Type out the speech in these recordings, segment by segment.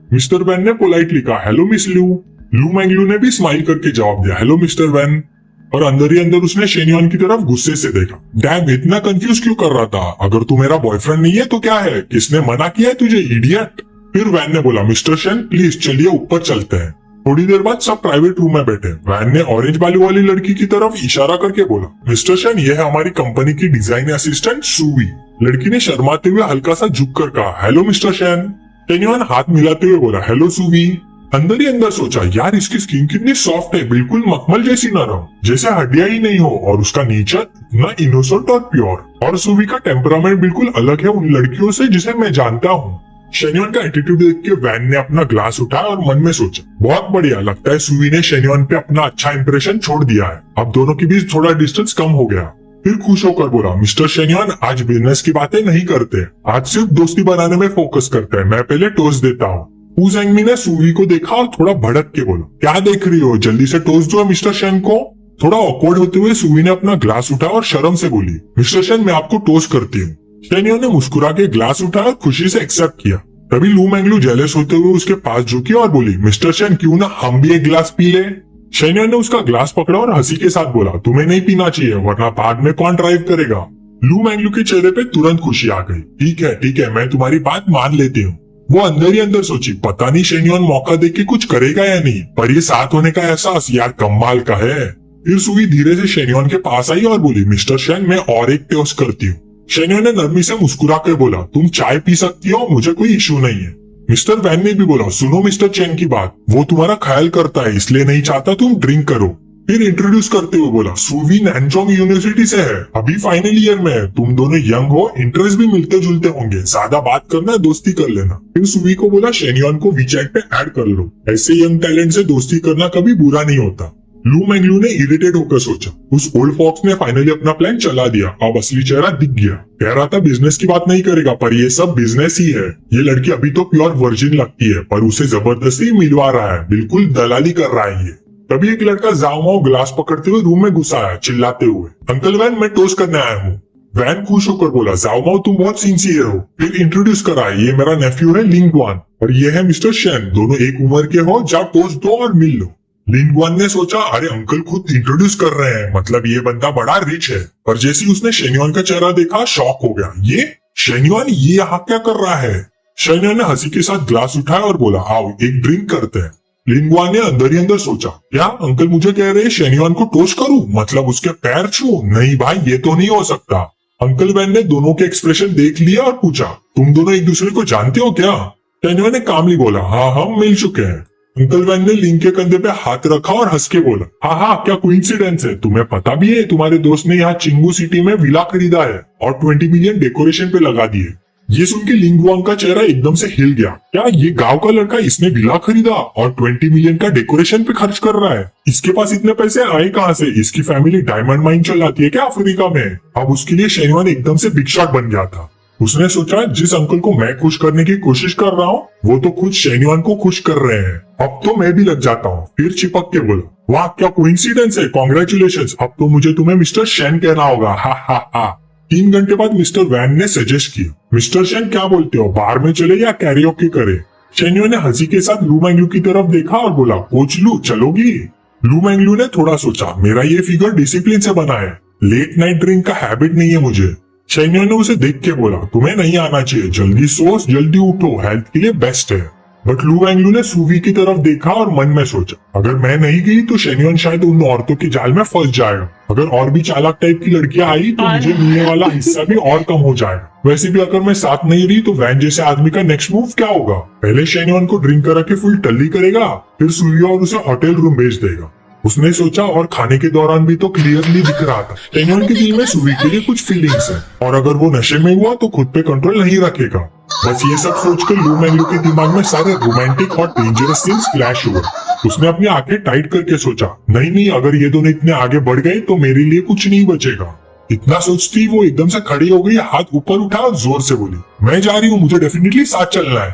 Mister van ने politely कहा, hello miss लू। लू मैंगलू ने भी स्माइल करके जवाब दिया, हेलो मिस्टर वैन। और अंदर ही अंदर उसने शेन्योन की तरफ गुस्से से देखा। डैम, इतना कंफ्यूज क्यों कर रहा था? अगर तू मेरा बॉयफ्रेंड नहीं है तो क्या है? किसने मना किया है तुझे, इडियट? फिर वैन ने बोला, मिस्टर शेन प्लीज चलिए ऊपर चलते हैं। थोड़ी देर बाद सब प्राइवेट रूम में बैठे। वैन ने ऑरेंज बालू वाली लड़की की तरफ इशारा करके बोला, मिस्टर शेन ये है हमारी कंपनी की डिजाइन असिस्टेंट सूवी। लड़की ने शर्माते हुए हल्का सा झुक कर कहा, हेलो मिस्टर शेन। शेन्योन हाथ मिलाते हुए बोला, हेलो सूवी। अंदर ही अंदर सोचा, यार इसकी स्किन कितनी सॉफ्ट है, बिल्कुल मखमल जैसी नरम, जैसे हड्डियां ही नहीं हो, और उसका नेचर इतना इनोसेंट और प्योर। और सूवी का टेम्परामेंट बिल्कुल अलग है उन लड़कियों से जिसे मैं जानता हूँ। शेन्योन का एटीट्यूड देख के वैन ने अपना ग्लास उठाया और मन में सोचा, बहुत बढ़िया, लगता है सूवी ने शेन्योन पे अपना अच्छा इंप्रेशन छोड़ दिया है। अब दोनों के बीच थोड़ा डिस्टेंस कम हो गया। फिर खुश होकर बोला, मिस्टर शेन्योन आज बिजनेस की बातें नहीं करते, आज सिर्फ दोस्ती बनाने में फोकस करते हैं। मैं पहले टोस्ट देता हूँ। हू ज़ेंगमी ने सूवी को देखा और थोड़ा भड़क के बोला, क्या देख रही हो, जल्दी से टोस्ट दो मिस्टर शेन को। थोड़ा ऑकवर्ड होते हुए सूवी ने अपना ग्लास उठाया और शर्म से बोली, मिस्टर शेन मैं आपको टोस्ट करती हूँ। शेन्योन ने मुस्कुरा के ग्लास उठाया और खुशी से एक्सेप्ट किया। तभी लू मैंगलू जेलस होते हुए उसके पास झुकी और बोली, मिस्टर शेन क्यों ना हम भी एक ग्लास पी ले। शेन्योन ने उसका ग्लास पकड़ा और हंसी के साथ बोला, तुम्हें नहीं पीना चाहिए वरना बाद में कौन ड्राइव करेगा। लू मैंगलू के चेहरे पे तुरंत खुशी आ गई। ठीक है मैं तुम्हारी बात मान लेती हूँ। वो अंदर ही अंदर सोची, पता नहीं शेन्योन मौका देख के कुछ करेगा या नहीं, पर ये साथ होने का एहसास यार कमाल का है। फिर सूवी धीरे से शेन्योन के पास आई और बोली, मिस्टर शेन मैं और एक टोस्ट करती हूँ। शेन्योन ने नरमी से मुस्कुरा कर बोला, तुम चाय पी सकती हो, मुझे कोई इशू नहीं है। मिस्टर वैन ने भी बोला, सुनो मिस्टर चेन की बात, वो तुम्हारा ख्याल करता है इसलिए नहीं चाहता तुम ड्रिंक करो। फिर इंट्रोड्यूस करते हुए बोला, सूवी नैनजोंग यूनिवर्सिटी से है, अभी फाइनल ईयर में है, तुम दोनों यंग हो, इंटरेस्ट भी मिलते जुलते होंगे, ज्यादा बात करना है दोस्ती कर लेना। फिर सूवी को बोला, शेन्योन को वीचैट पे ऐड कर लो, ऐसे यंग टैलेंट से दोस्ती करना कभी बुरा नहीं होता। लू मैंगलू ने इरिटेट होकर सोचा, उस ओल्ड फॉक्स ने फाइनली अपना प्लान चला दिया, अब असली चेहरा दिख गया। कह रहा था बिजनेस की बात नहीं करेगा, पर ये सब बिजनेस ही है। ये लड़की अभी तो प्योर वर्जिन लगती है, पर उसे जबरदस्ती मिलवा रहा है, बिल्कुल दलाली कर रहा है ये। तभी एक लड़का जाओ माओ ग्लास पकड़ते हुए रूम में घुसा आया, चिल्लाते हुए, अंकल वैन मैं टोस्ट करने आया हूँ। वैन खुश होकर बोला, जाओ माओ तुम बहुत सिंसियर हो। फिर इंट्रोड्यूस करा, ये मेरा नेफ्यू है लिंगवान और ये है मिस्टर शेन, दोनों एक उम्र के हो, जाओ टोस्ट दो और मिल लो। लिंगवान ने सोचा, अरे अंकल खुद इंट्रोड्यूस कर रहे हैं, मतलब ये बंदा बड़ा रिच है। पर जैसे ही उसने शेन्योन का चेहरा देखा शॉक हो गया, ये शेन्योन ये यहाँ क्या कर रहा है। शेन्योन ने हंसी के साथ ग्लास उठाया और बोला, आओ एक ड्रिंक करते हैं। लिंगवान ने अंदर ही अंदर सोचा, क्या अंकल मुझे कह रहे हैं शेन्योन को टोस्ट करूं, मतलब उसके पैर छू? नहीं भाई ये तो नहीं हो सकता। अंकल वैन ने दोनों के एक्सप्रेशन देख लिया और पूछा, तुम दोनों एक दूसरे को जानते हो क्या? शेन्योन ने कामली बोला, हाँ हम मिल चुके हैं। अंकल वैन ने लिंग के कंधे पे हाथ रखा और हंस के बोला, हाँ क्या कोइंसिडेंस है, तुम्हें पता भी है तुम्हारे दोस्त ने यहाँ चिंगू सिटी में विला खरीदा है और 20 मिलियन डेकोरेशन पे लगा दिए। ये सुन के लिंगवांग का चेहरा एकदम से हिल गया, क्या ये गांव का लड़का इसने विला खरीदा और 20 मिलियन का डेकोरेशन पे खर्च कर रहा है? इसके पास इतने पैसे आए कहाँ से? इसकी फैमिली डायमंड माइन चलाती है क्या अफ्रीका में? अब उसके लिए शेन्योन एकदम से बिग शॉट बन गया था। उसने सोचा, जिस अंकल को मैं खुश करने की कोशिश कर रहा हूँ वो तो खुद शेन्योन को खुश कर रहे हैं, अब तो मैं भी लग जाता हूँ। फिर चिपक के बोला, वाह क्या कोइंसिडेंस है, कॉन्ग्रेचुलेशंस, अब तो मुझे तुम्हें मिस्टर शेन कहना होगा, हा हा हा। 3 घंटे बाद मिस्टर वैन ने सजेस्ट किया, मिस्टर शेन क्या बोलते हो, बाहर में चले या कैरियोके करे? शेन्योन ने हंसी के साथ लू मैंगलू की तरफ देखा और बोला, कोच लू चलोगी? लू मैंगलू ने थोड़ा सोचा, मेरा ये फिगर डिसिप्लिन से बना है, लेट नाइट ड्रिंक का हैबिट नहीं है मुझे। शेन्योन ने उसे देख के बोला, तुम्हें नहीं आना चाहिए, जल्दी सो जल्दी उठो, हेल्थ के लिए बेस्ट है। बट लू मैंगलू ने सूवी की तरफ देखा और मन में सोचा, अगर मैं नहीं गई तो शेन्योन शायद उन औरतों के जाल में फंस जाएगा, अगर और भी चालाक टाइप की लड़कियां आई तो मुझे मिलने वाला हिस्सा भी और कम हो जाएगा। वैसे भी अगर मैं साथ नहीं रही तो वैन जैसे आदमी का नेक्स्ट मूव क्या होगा? पहले शेन्योन को ड्रिंक करा के फुल टल्ली करेगा, फिर सूवी और उसे होटल रूम भेज देगा। उसने सोचा, और खाने के दौरान भी तो क्लियरली दिख रहा था शेन्योन के दिल में सूवी के लिए कुछ फीलिंग्स है, और अगर वो नशे में हुआ तो खुद पे कंट्रोल नहीं रखेगा। बस ये सब सोचकर लू मैंगलू के दिमाग में सारे रोमांटिक और डेंजरस सीन्स फ्लैश हुए। उसने अपनी आंखें टाइट करके सोचा, नहीं अगर ये दोनों इतने आगे बढ़ गए तो मेरे लिए कुछ नहीं बचेगा। इतना सोचती वो एकदम से खड़ी हो गई, हाथ ऊपर उठा और जोर से बोली, मैं जा रही हूँ, मुझे डेफिनेटली साथ चलना है।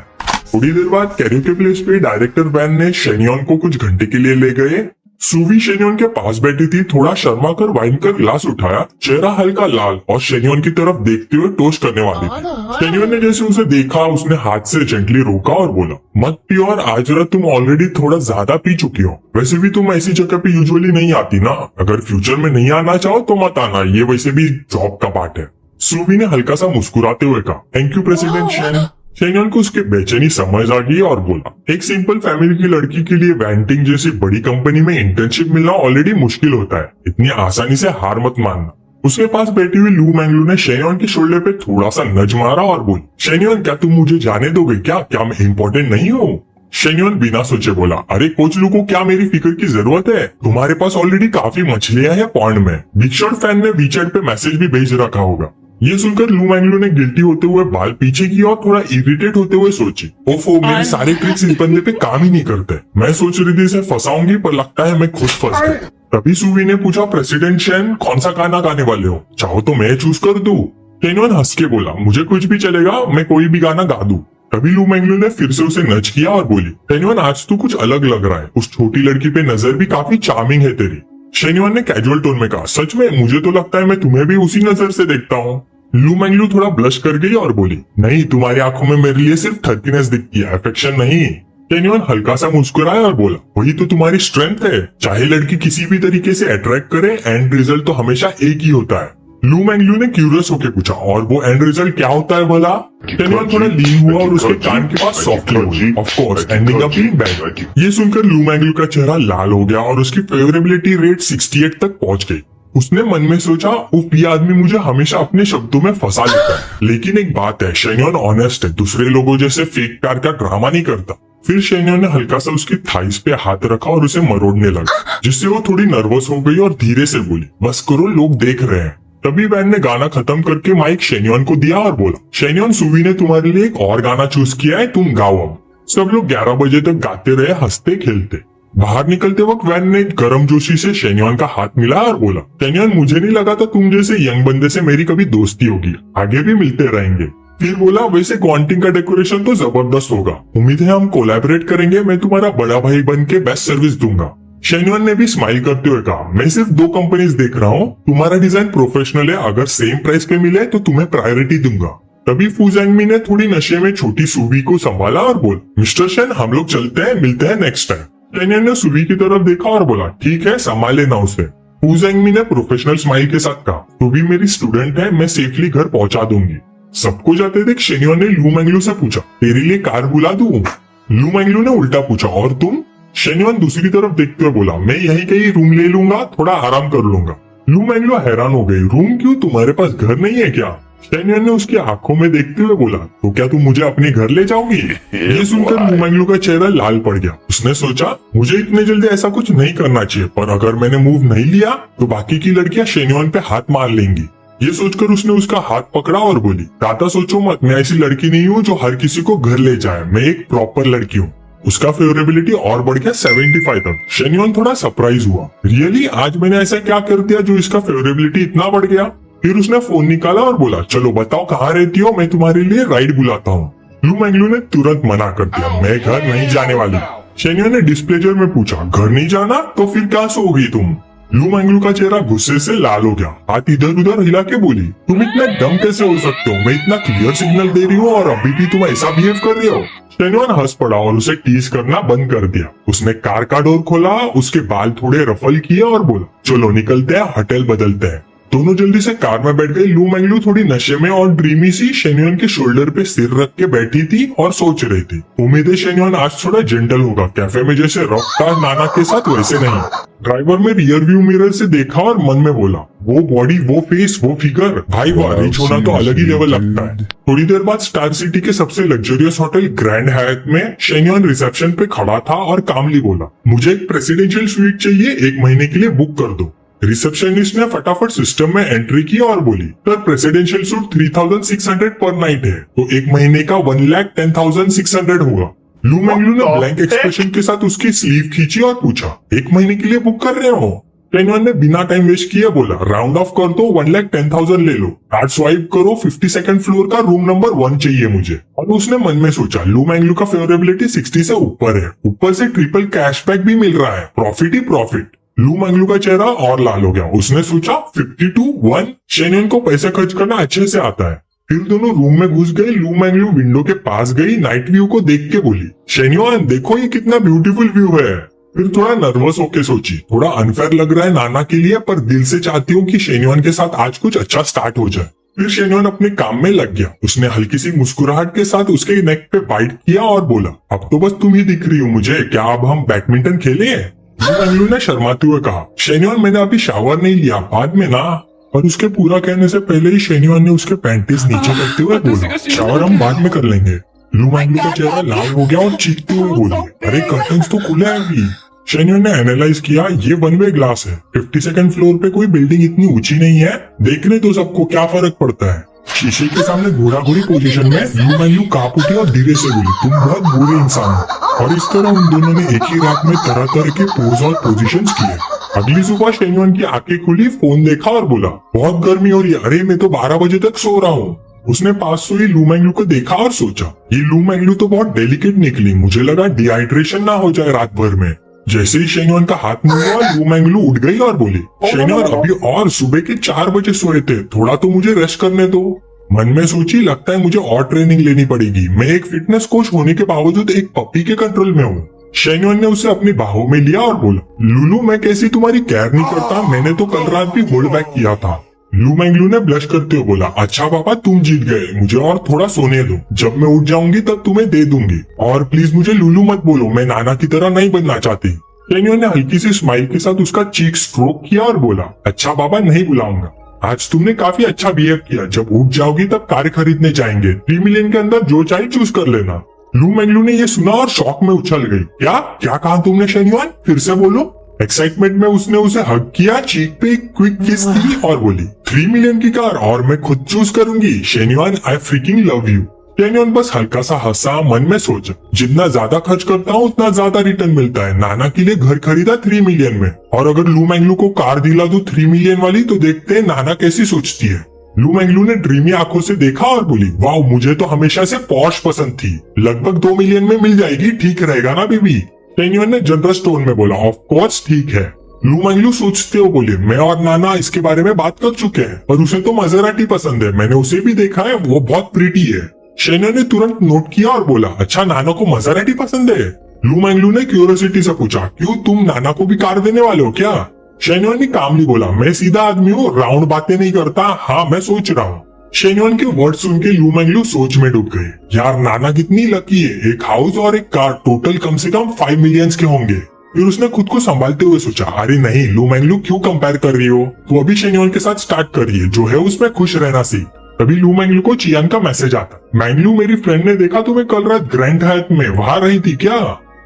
थोड़ी देर बाद कैरियोके प्लेस पे डायरेक्टर वैन ने शेन्योन को कुछ घंटे के लिए ले गए। सूवी शेन्योन के पास बैठी थी, थोड़ा शर्मा कर वाइन का ग्लास उठाया, चेहरा हल्का लाल और शेन्योन की तरफ देखते हुए टोस्ट करने वाली थी। शेन्योन ने जैसे उसे देखा, उसने हाथ से जेंटली रोका और बोला, मत पियो और आज रात तुम ऑलरेडी थोड़ा ज्यादा पी चुकी हो। वैसे भी तुम ऐसी जगह पे यूजुअली नहीं आती ना, अगर फ्यूचर में नहीं आना चाहो तो मत आना, ये वैसे भी जॉब का पार्ट है। सूवी ने हल्का सा मुस्कुराते हुए कहा, थैंक यू प्रेसिडेंट शेन। शेन्योन को उसके बेचैनी समझ आ गई और बोला, एक सिंपल फैमिली की लड़की के लिए वेंटिंग जैसी बड़ी कंपनी में इंटर्नशिप मिलना ऑलरेडी मुश्किल होता है, इतनी आसानी से हार मत मानना। उसके पास बैठी हुई लू मैंगलू ने शेन्योन के शोल्डर पे थोड़ा सा नज मारा और बोली, शेन्योन क्या तुम मुझे जाने दोगे क्या मैं इम्पोर्टेंट नहीं हूँ? शेन्योन बिना सोचे बोला, अरे कोच लू को क्या मेरी फिक्र की जरूरत है? तुम्हारे पास ऑलरेडी काफी मछलियां हैं पॉन्ड में। बिग शॉट फैन ने वीचैट पे मैसेज भी भेज रखा होगा। ये सुनकर लू मैंगलू ने गिल्टी होते हुए बाल पीछे किया और थोड़ा इरिटेट होते हुए सोची, ओफो मेरे सारे ट्रिक्स इस बंदे पे काम ही नहीं करते। मैं सोच रही थी इसे फंसाऊंगी, पर लगता है मैं खुद फंस गई। तभी सूवी ने पूछा, प्रेसिडेंट शेन कौन सा गाना गाने वाले हो? चाहो तो मैं चूज कर दूं। शेन्योन हंस के बोला, मुझे कुछ भी चलेगा, मैं कोई भी गाना गा दूं। तभी लू मैंगलू ने फिर से उसे नच किया और बोली, शेन्योन आज तू कुछ अलग लग रहा है, उस छोटी लड़की पे नजर भी काफी चार्मिंग है तेरी। शेन्योन ने कैजुअल टोन में कहा, सच में? मुझे तो लगता है मैं तुम्हें भी उसी नजर से देखता हूँ। लू मैंगलू थोड़ा ब्लश कर गई और बोली, नहीं, तुम्हारी आंखों में मेरे लिए सिर्फ थर्कीनेस दिखती है, अफेक्शन नहीं। शेन्योन हल्का सा मुस्कुराया और बोला, वही तो तुम्हारी स्ट्रेंथ है, चाहे लड़की किसी भी तरीके से अट्रैक्ट करे, एंड रिजल्ट तो हमेशा एक ही होता है। लू मैंगलू ने क्यूरियस होकर पूछा, और वो एंड रिजल्ट क्या होता है भला? शेन्योन थोड़ा लीन हुआ और उसके कान के पास सॉफ्टली बोली, of course ending up being bad. ये सुनकर लू मैंगलू का चेहरा लाल हो गया और उसकी फेवरेबिलिटी रेट 68 तक पहुंच गई। उसने मन में सोचा, ये आदमी मुझे हमेशा अपने शब्दों में फंसा लेता है। लेकिन एक बात है, शेन्योन ऑनेस्ट है, दूसरे लोगों जैसे फेक प्यार का ड्रामा नहीं करता। फिर शेन्योन ने हल्का सा उसकी थाइस पे हाथ रखा और उसे मरोड़ने लगा, जिससे वो थोड़ी नर्वस हो गई और धीरे से बोली, बस करो, लोग देख रहे हैं। तभी वैन ने गाना खत्म करके माइक शेन्योन को दिया और बोला, शेन्योन सूवी ने तुम्हारे लिए एक और गाना चूज किया है, तुम गाओ अब। सब लोग 11 बजे तक गाते रहे, हंसते खेलते। बाहर निकलते वक्त वैन ने गर्मजोशी से शेन्योन का हाथ मिला और बोला, शेन्योन मुझे नहीं लगा था तुम जैसे यंग बंदे से मेरी कभी दोस्ती होगी, आगे भी मिलते रहेंगे। फिर बोला, वैसे क्वांटिंग का डेकोरेशन तो जबरदस्त होगा, उम्मीद है हम कोलैबोरेट करेंगे, मैं तुम्हारा बड़ा भाई बन के बेस्ट सर्विस दूंगा। शेन्योन ने भी स्माइल करते हुए कहा, मैं सिर्फ 2 कंपनीज देख रहा हूँ, तुम्हारा डिजाइन प्रोफेशनल है, अगर सेम प्राइस पे मिले तो तुम्हें प्रायोरिटी दूंगा। तभी फू ज़ेंगमी ने थोड़ी नशे में छोटी सूवी को संभाला और बोला, मिस्टर शेन हम लोग चलते हैं, मिलते हैं नेक्स्ट टाइम। शेन्योन ने सूवी की तरफ देखा और बोला, ठीक है, संभाल लेना उसे। फू ज़ेंगमी ने प्रोफेशनल स्माइल के साथ कहा, सूवी मेरी स्टूडेंट है, मैं सेफली घर पहुंचा दूंगी। सबको जाते देख शेन्योन ने लू मैंगलू से पूछा, तेरे लिए कार बुला दूं? लू मैंगलू ने उल्टा पूछा, और तुम? शेन्योन दूसरी तरफ देखते हुए बोला, मैं यही कहीं रूम ले लूंगा, थोड़ा आराम कर लूंगा। लू मैंगलू हैरान हो गई, रूम क्यों, तुम्हारे पास घर नहीं है क्या? शेन्योन ने उसकी आंखों में देखते हुए बोला, तो क्या तुम मुझे अपने घर ले जाओगी? ये सुनकर लू मैंगलू का चेहरा लाल पड़ गया। उसने सोचा, मुझे इतने जल्दी ऐसा कुछ नहीं करना चाहिए, पर अगर मैंने मूव नहीं लिया तो बाकी की लड़कियां शेन्योन पे हाथ मार लेंगी। ये सोचकर उसने उसका हाथ पकड़ा और बोली, ज्यादा सोचो मत, मैं ऐसी लड़की नहीं हूँ जो हर किसी को घर ले जाए, मैं एक प्रॉपर लड़की हूँ। उसका फेवरेबिलिटी और बढ़ गया 75 तक। शेन्योन थोड़ा सरप्राइज हुआ, रियली आज मैंने ऐसा क्या कर दिया जो इसका फेवरेबिलिटी इतना बढ़ गया? फिर उसने फोन निकाला और बोला, चलो बताओ कहाँ रहती हो, मैं तुम्हारे लिए राइड बुलाता हूँ। लू मैंगलू ने तुरंत मना कर दिया, मैं घर नहीं जाने वाली। शेन्योन ने डिस्प्लेजर में पूछा, घर नहीं जाना तो फिर क्या सोओगी तुम? लू मैंगलू का चेहरा गुस्से से लाल हो गया, हाथ इधर उधर हिला के बोली, तुम इतना डम कैसे हो सकते हो? मैं इतना क्लियर सिग्नल दे रही हूँ और अभी भी तुम ऐसा बिहेव कर रहे हो। शेन्योन हंस पड़ा और उसे टीज करना बंद कर दिया। उसने कार का डोर खोला, उसके बाल थोड़े रफल किए और बोला, चलो निकलते हैं, होटल बदलते हैं। दोनों जल्दी से कार में बैठ गई। लू मैंगलू थोड़ी नशे में और ड्रीमी सी शेन्योन के शोल्डर पे सिर रख के बैठी थी और सोच रही थी। उम्मीद है शेन्योन आज थोड़ा जेंटल होगा, कैफे में जैसे रॉकस्टार नाना के साथ वैसे नहीं। ड्राइवर में रियर व्यू मिरर से देखा और मन में बोला, वो बॉडी, वो फेस, वो फिगर, भाई वाह, रिच होना तो अलग ही लेवल लगता है। थोड़ी देर बाद स्टार सिटी के सबसे लग्जरियस होटल ग्रैंड हायत में शेन्योन रिसेप्शन पे खड़ा था और कामली बोला, मुझे एक प्रेसिडेंशियल स्वीट चाहिए, 1 महीने के लिए बुक कर दो। रिसेप्शनिस्ट ने फटाफट सिस्टम में एंट्री की और बोली, सर प्रेसिडेंशियल सूट 3600 पर नाइट है, तो 1 महीने का 1,10,600 होगा। लू मैंगलू ने ब्लैंक एक्सप्रेशन के साथ उसकी स्लीव खींची और पूछा, 1 महीने के लिए बुक कर रहे हो? शेन्युआन ने बिना टाइम वेस्ट किए बोला राउंड ऑफ कर दो 1,10,000 ले लो, कार्ड स्वाइप करो, 52nd फ्लोर का रूम नंबर 1 चाहिए मुझे। और उसने मन में सोचा लू मैंगलू का फेवरेबिलिटी 60 से ऊपर है, ऊपर से ट्रिपल कैशबैक भी मिल रहा है, प्रॉफिट ही प्रॉफिट। लू मैंगलू का चेहरा और लाल हो गया। उसने सोचा 52-1, शेन्युआन को पैसे खर्च करना अच्छे से आता है। फिर दोनों रूम में घुस गए। लू मैंगलू विंडो के पास गई, नाइट व्यू को देख के बोली शेन्युआन देखो ये कितना ब्यूटीफुल व्यू है। फिर थोड़ा नर्वस होके सोची थोड़ा अनफेयर लग रहा है नाना के लिए, पर दिल से चाहती हूँ कि शेन्युआन के साथ आज कुछ अच्छा स्टार्ट हो जाए। फिर शेन्युआन अपने काम में लग गया। उसने हल्की सी मुस्कुराहट के साथ उसके नेक पे बाइट किया और बोला अब तो बस तुम ही दिख रही हो मुझे, क्या अब हम बैडमिंटन खेले? लू मैंगलू ने शर्माते हुए कहा शेन्युआन मैंने अभी शावर नहीं लिया, बाद में ना। और उसके पूरा कहने से पहले ही शेन्युआन ने उसके पैंटीज नीचे करते हुए बोला शावर हम बाद में कर लेंगे। लू मैंगलू का चेहरा लाल हो गया और चीखते हुए बोली अरे कर्टन्स तो खुले हैं अभी। शेन्युआन ने एनालाइज किया ये 1 वे ग्लास है, 52nd फ्लोर पे कोई बिल्डिंग इतनी ऊंची नहीं है, देखने तो सबको क्या फर्क पड़ता है। शीशे के सामने घोड़ा घोड़ी पोजीशन में लू मैंगलू कांप उठी और धीरे से बोली तुम बहुत बुरे इंसान हो। और इस तरह उन दोनों ने एक ही रात में तरह तरह के पोज और पोजीशंस किए। अगली सुबह शेन्युआन की आंखें खुली, फोन देखा और बोला बहुत गर्मी हो रही है, अरे मैं तो 12 बजे तक सो रहा हूँ। उसने पास सोई लू मैंगलू को देखा और सोचा ये लू मैंगलू तो बहुत डेलिकेट निकली, मुझे लगा डिहाइड्रेशन ना हो जाए रात भर में। जैसे ही शेन्युआन का हाथ मूव हुआ लू मैंगलू उठ गई और बोली शेन्युआन अभी और सुबह के 4 बजे सोए थे, थोड़ा तो मुझे रेस्ट करने दो। मन में सोची लगता है मुझे और ट्रेनिंग लेनी पड़ेगी, मैं एक फिटनेस कोच होने के बावजूद एक पपी के कंट्रोल में हूँ। शेन्युआन ने उसे अपनी बाहों में लिया और बोला लूलू मैं कैसी तुम्हारी केयर नहीं करता, मैंने तो कल रात भी होल्ड बैक किया था। लू मैंगलू ने ब्लश करते हुए बोला अच्छा पापा तुम जीत गए, मुझे और थोड़ा सोने दो, जब मैं उठ जाऊंगी तब तुम्हें दे दूंगी, और प्लीज मुझे लूलू मत बोलो, मैं नाना की तरह नहीं बनना चाहती। शेन्युआन ने हल्की सी स्माइल के साथ उसका चीक स्ट्रोक किया और बोला अच्छा बाबा नहीं बुलाऊंगा, आज तुमने काफी अच्छा बिहेव किया, जब उठ जाओगी तब कार खरीदने जाएंगे, 3 मिलियन के अंदर जो चाहे चूज कर लेना। लू मैंगलू ने ये सुना और शॉक में उछल गई। क्या क्या कहा तुमने शेन्युआन, फिर से बोलो। एक्साइटमेंट में उसने उसे हग किया, चीक पे एक क्विक किस दी और बोली 3 मिलियन की कार और मैं खुद चूज करूंगी, शेन्युआन आई फ्रीकिंग लव यू। शेन्युआन बस हल्का सा हंसा, मन में सोचा जितना ज्यादा खर्च करता हूँ उतना ज्यादा रिटर्न मिलता है। नाना के लिए घर खरीदा 3 मिलियन में, और अगर लू मैंगलू को कार दिला दूं 3 मिलियन वाली तो देखते हैं नाना कैसी सोचती है। लू मैंगलू ने ड्रीमी आंखों से देखा और बोली वाह मुझे तो हमेशा से पॉश पसंद थी, लगभग 2 मिलियन में मिल जाएगी, ठीक रहेगा ना बेबी? शेन्युआन ने जनरस टोन में बोला ऑफ कोर्स ठीक है। लू मैंगलू सोचते हुए बोले मैं और नाना इसके बारे में बात कर चुके हैं, पर उसे तो मज़राटी पसंद है, मैंने उसे भी देखा है, वो बहुत प्रीटी है। शेन्युआन ने तुरंत नोट किया और बोला अच्छा नाना को मज़राटी पसंद है? लू मैंगलू ने क्यूरियोसिटी से पूछा क्यों तुम नाना को भी कार देने वाले हो क्या? शेन्युआन ने कामली बोला मैं सीधा आदमी हूँ, राउंड बातें नहीं करता, हाँ मैं सोच रहा हूँ। शेन्युआन के वर्ड सुन के लू मैंगलू सोच में डूब गए। यार नाना कितनी लकी है, एक हाउस और एक कार, टोटल कम से कम 5 मिलियंस के होंगे। फिर उसने खुद को संभालते हुए सोचा अरे नहीं लू मैंगलू क्यों कंपेयर कर रही हो, तो अभी शेन्युआन के साथ स्टार्ट करिए, जो है उसमें खुश रहना सीख। तभी लू मैंगलू को चियान का मैसेज आता मैंगलू मेरी फ्रेंड ने देखा तुम्हें कल रात ग्रैंड हायत में, वहां रही थी क्या?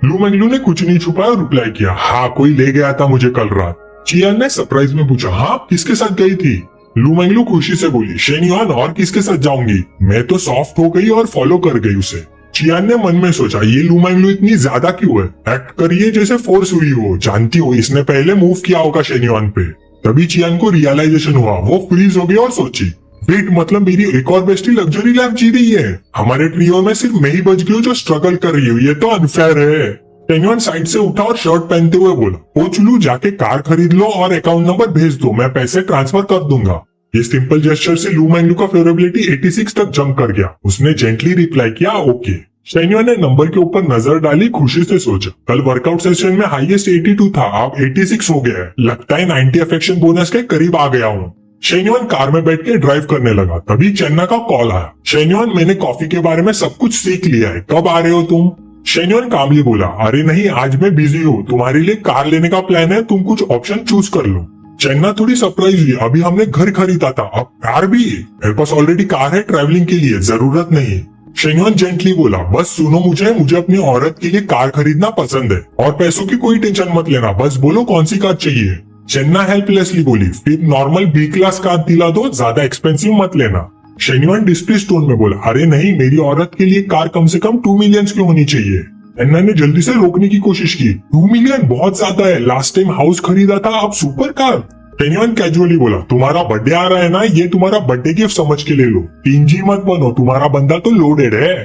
लू मैंगलू ने कुछ नहीं छुपाया और रिप्लाई किया हाँ कोई ले गया था मुझे कल रात। चियान ने सरप्राइज में पूछा हाँ किसके साथ गई थी? लू मैंगलू खुशी से बोली शेन्युआन और किसके साथ जाऊंगी, मैं तो सॉफ्ट हो गई और फॉलो कर गई उसे। चियान ने मन में सोचा ये लू मैंगलू इतनी ज्यादा क्यों है, एक्ट करिए जैसे फोर्स हुई हो, जानती हो इसने पहले मूव किया होगा शेन्युआन पे। तभी चियान को रियलाइजेशन हुआ, वो फ्रीज हो गई और सोची वेट मतलब मेरी एक और बेस्टी लग्जरी लाइफ जी रही है, हमारे ट्रियो में सिर्फ मैं ही बच गई हूँ जो स्ट्रगल कर रही हूँ, ये तो अनफेयर है। शेन्युआन साइड से उठा और शर्ट पहनते हुए बोला कोच लू जाके कार खरीद लो और अकाउंट नंबर भेज दो, मैं पैसे ट्रांसफर कर दूंगा। ये सिंपल जेस्चर से लू मैंगलू का फेवरेबिलिटी 86 तक जंप कर गया। उसने जेंटली रिप्लाई किया ओके। शेन्युआन ने नंबर के ऊपर नजर डाली, खुशी से सोचा कल वर्कआउट सेशन में हाईएस्ट 82 था, अब 86 हो गया है, लगता है 90 अफेक्शन बोनस के करीब आ गया हूँ। शेन्युआन कार में बैठ के ड्राइव करने लगा, तभी चन्ना का कॉल आया। शेन्युआन मैंने कॉफी के बारे में सब कुछ सीख लिया है, कब आ रहे हो तुम? शेन्युआन कामली बोला अरे नहीं आज मैं बिजी हूँ, तुम्हारे लिए कार लेने का प्लान है, तुम कुछ ऑप्शन चूज कर लो। चन्ना थोड़ी सरप्राइज हुई, अभी हमने घर खरीदा था, अब कार भी है, मेरे पास ऑलरेडी कार है, ट्रैवलिंग के लिए जरूरत नहीं। शेन्युआन जेंटली बोला बस सुनो मुझे अपनी औरत के लिए कार खरीदना पसंद है, और पैसों की कोई टेंशन मत लेना, बस बोलो कौन सी कार चाहिए। चन्ना हेल्पलेसली बोली फिर नॉर्मल बी क्लास कार दिला दो, ज्यादा एक्सपेंसिव मत लेना। शेन्युआन डिस्प्लेस टोन में बोला अरे नहीं मेरी औरत के लिए कार कम से कम 2 मिलियंस की होनी चाहिए। एन्ना ने जल्दी से रोकने की कोशिश की। 2 मिलियन बहुत ज्यादा है, लास्ट टाइम हाउस खरीदा था, अब सुपर कार। शेन्योन कैजुअली बोला, तुम्हारा बर्थडे आ रहा है ना, ये तुम्हारा बर्थडे गिफ्ट समझ के ले लो, टिंजी मत बनो, तुम्हारा बंदा तो लोडेड है।